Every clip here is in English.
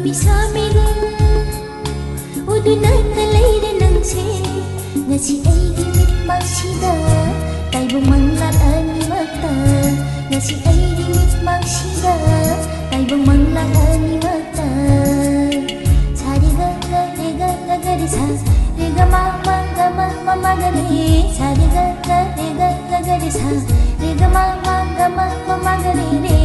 Mamisamigong udunat na layda ng sin nga si ay limit magsida tayo manglaan ni mata nga si ay limit magsida tayo manglaan ni mata sa riga ga riga ga ga ri sa riga ma ma ga ma ma ma ga ri sa riga ga riga ga ga ri sa riga ma ma ga ma ma ma ga ri re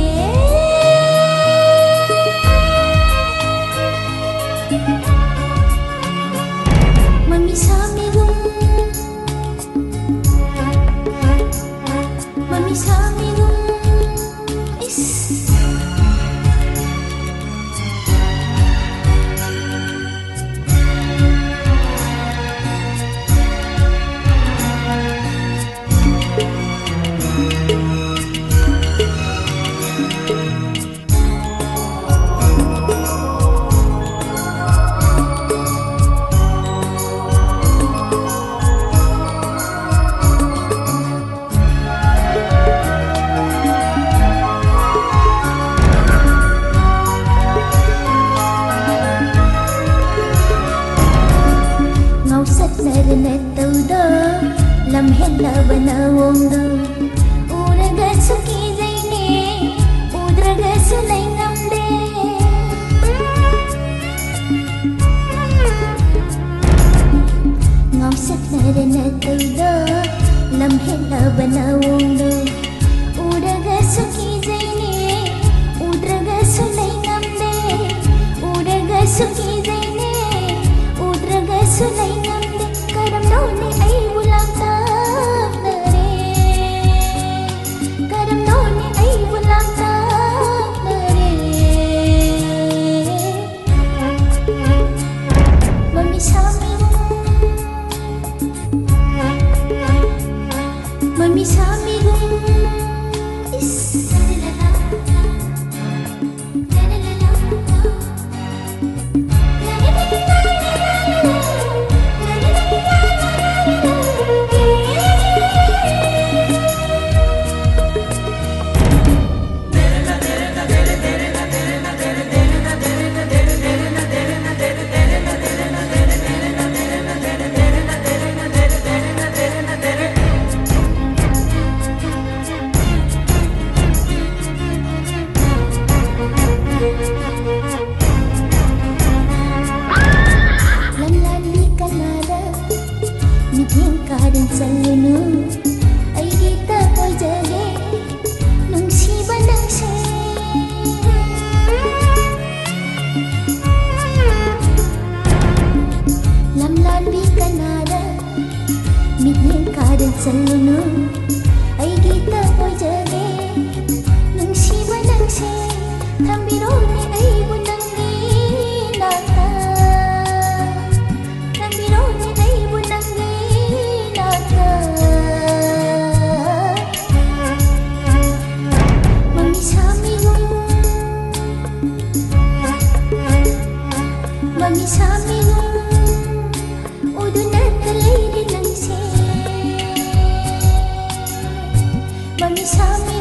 Mamisamigong is Lam hella banawong do Uraga suki zaine Udraga sulay ngamde Ngawsat naranataw do Lam hella banawong do Uraga suki zaine Udraga sulay ngamde Uraga suki zaine Udraga sulay ngamde Karam noni ay ulang Mamisamigong is Karin salunu ay kita ko jage nung siba ng se lamlan bi kanada mitning karin salunu ay kita ko jage nung siba ng se thambiro ni ay bunang ni nata thambiro ni ay bunang ni Mamisamigong udunat na layda ng sin Mamisamigong